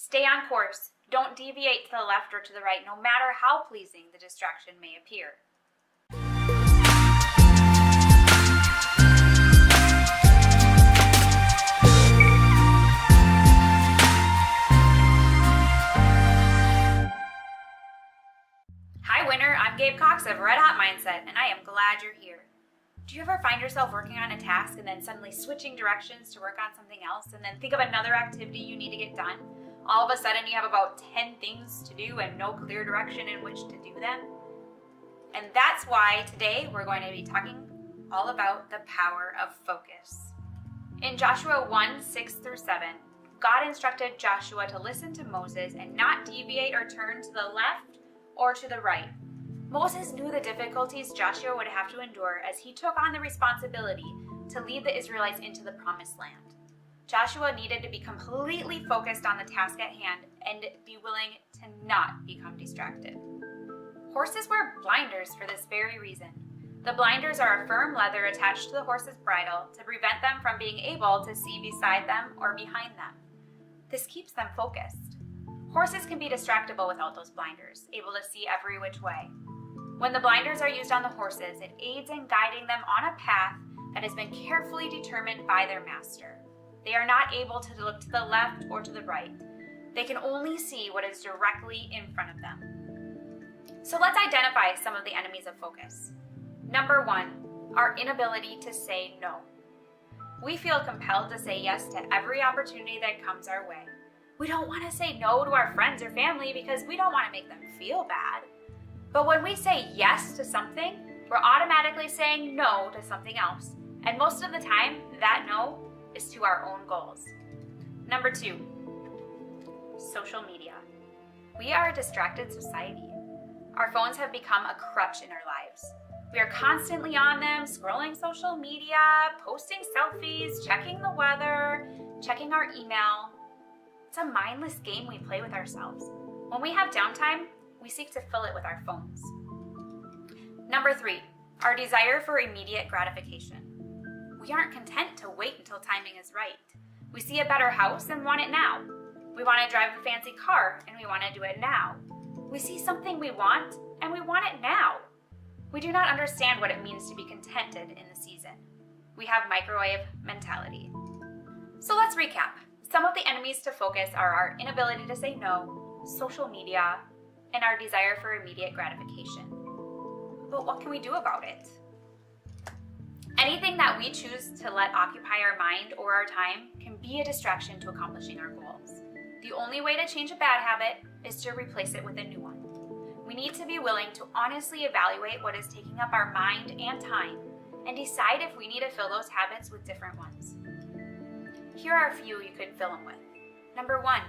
Stay on course. Don't deviate to the left or to the right, no matter how pleasing the distraction may appear. Hi winner, I'm Gabe Cox of Red Hot Mindset, and I am glad you're here. Do you ever find yourself working on a task and then suddenly switching directions to work on something else and then think of another activity you need to get done? All of a sudden you have about 10 things to do and no clear direction in which to do them? And that's why today we're going to be talking all about the power of focus. In Joshua 1:6-7, God instructed Joshua to listen to Moses and not deviate or turn to the left or to the right. Moses knew the difficulties Joshua would have to endure as he took on the responsibility to lead the Israelites into the promised land. Joshua needed to be completely focused on the task at hand and be willing to not become distracted. Horses wear blinders for this very reason. The blinders are a firm leather attached to the horse's bridle to prevent them from being able to see beside them or behind them. This keeps them focused. Horses can be distractible without those blinders, able to see every which way. When the blinders are used on the horses, it aids in guiding them on a path that has been carefully determined by their master. They are not able to look to the left or to the right. They can only see what is directly in front of them. So let's identify some of the enemies of focus. Number 1, our inability to say no. We feel compelled to say yes to every opportunity that comes our way. We don't want to say no to our friends or family because we don't want to make them feel bad. But when we say yes to something, we're automatically saying no to something else. And most of the time, that no is to our own goals. Number 2, social media. We are a distracted society. Our phones have become a crutch in our lives. We are constantly on them, scrolling social media, posting selfies, checking the weather, checking our email. It's a mindless game we play with ourselves. When we have downtime, we seek to fill it with our phones. Number 3, our desire for immediate gratification. We aren't content to wait until timing is right. We see a better house and want it now. We want to drive a fancy car and we want to do it now. We see something we want and we want it now. We do not understand what it means to be contented in the season. We have microwave mentality. So let's recap. Some of the enemies to focus are our inability to say no, social media, and our desire for immediate gratification. But what can we do about it? Anything that we choose to let occupy our mind or our time can be a distraction to accomplishing our goals. The only way to change a bad habit is to replace it with a new one. We need to be willing to honestly evaluate what is taking up our mind and time and decide if we need to fill those habits with different ones. Here are a few you could fill them with. Number 1,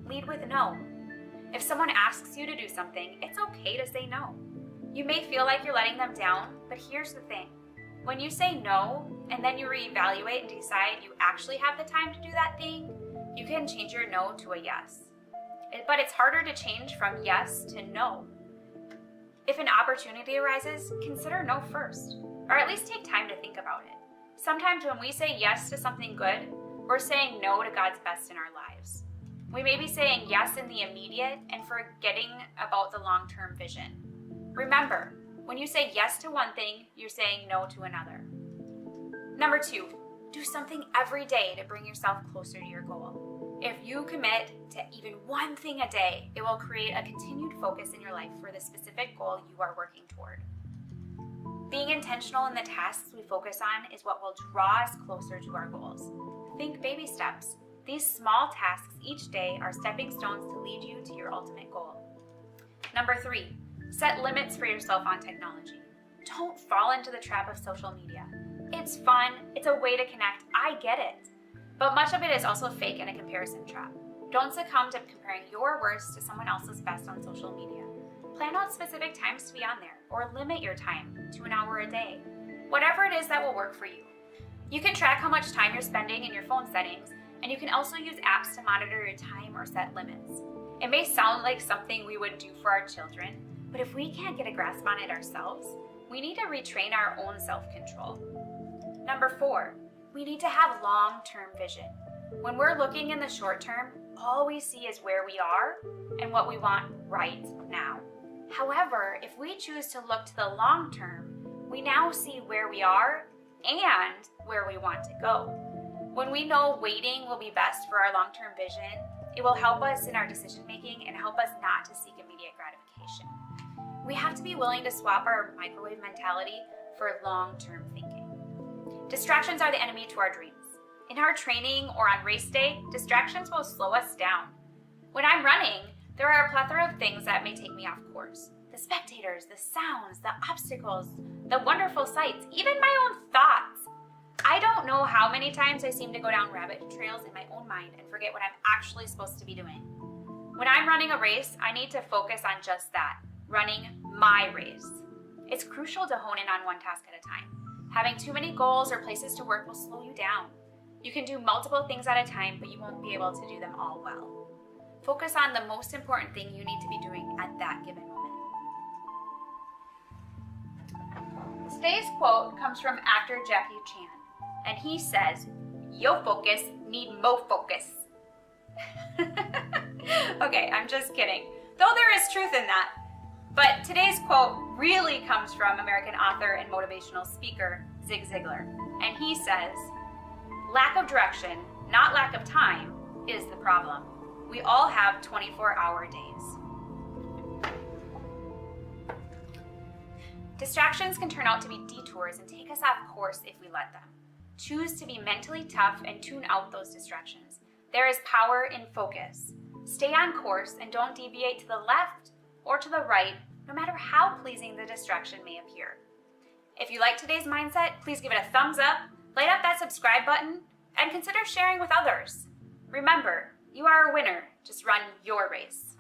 lead with no. If someone asks you to do something, it's okay to say no. You may feel like you're letting them down, but here's the thing. When you say no, and then you reevaluate and decide you actually have the time to do that thing, you can change your no to a yes. But it's harder to change from yes to no. If an opportunity arises, consider no first, or at least take time to think about it. Sometimes when we say yes to something good, we're saying no to God's best in our lives. We may be saying yes in the immediate and forgetting about the long-term vision. Remember, when you say yes to one thing, you're saying no to another. Number 2, do something every day to bring yourself closer to your goal. If you commit to even one thing a day, it will create a continued focus in your life for the specific goal you are working toward. Being intentional in the tasks we focus on is what will draw us closer to our goals. Think baby steps. These small tasks each day are stepping stones to lead you to your ultimate goal. Number 3, set limits for yourself on technology. Don't fall into the trap of social media. It's fun, it's a way to connect, I get it. But much of it is also fake and a comparison trap. Don't succumb to comparing your worst to someone else's best on social media. Plan out specific times to be on there, or limit your time to an hour a day. Whatever it is that will work for you. You can track how much time you're spending in your phone settings, and you can also use apps to monitor your time or set limits. It may sound like something we would do for our children, but if we can't get a grasp on it ourselves, we need to retrain our own self-control. Number 4, we need to have long-term vision. When we're looking in the short term, all we see is where we are and what we want right now. However, if we choose to look to the long term, we now see where we are and where we want to go. When we know waiting will be best for our long-term vision, it will help us in our decision making and help us not to seek immediate gratification. We have to be willing to swap our microwave mentality for long-term thinking. Distractions are the enemy to our dreams. In our training or on race day, distractions will slow us down. When I'm running, there are a plethora of things that may take me off course. The spectators, the sounds, the obstacles, the wonderful sights, even my own thoughts. I don't know how many times I seem to go down rabbit trails in my own mind and forget what I'm actually supposed to be doing. When I'm running a race, I need to focus on just that, running my race. It's crucial to hone in on one task at a time. Having too many goals or places to work will slow you down. You can do multiple things at a time, but you won't be able to do them all well. Focus on the most important thing you need to be doing at that given moment. Today's quote comes from actor Jackie Chan, and he says, "Yo focus need mo focus." Okay, I'm just kidding, though there is truth in that. But today's quote really comes from American author and motivational speaker Zig Ziglar, and he says, "Lack of direction, not lack of time, is the problem. We all have 24-hour days." Distractions can turn out to be detours and take us off course if we let them. Choose to be mentally tough and tune out those distractions. There is power in focus. Stay on course and don't deviate to the left or to the right, no matter how pleasing the distraction may appear. If you like today's mindset, please give it a thumbs up, light up that subscribe button, and consider sharing with others. Remember, you are a winner. Just run your race.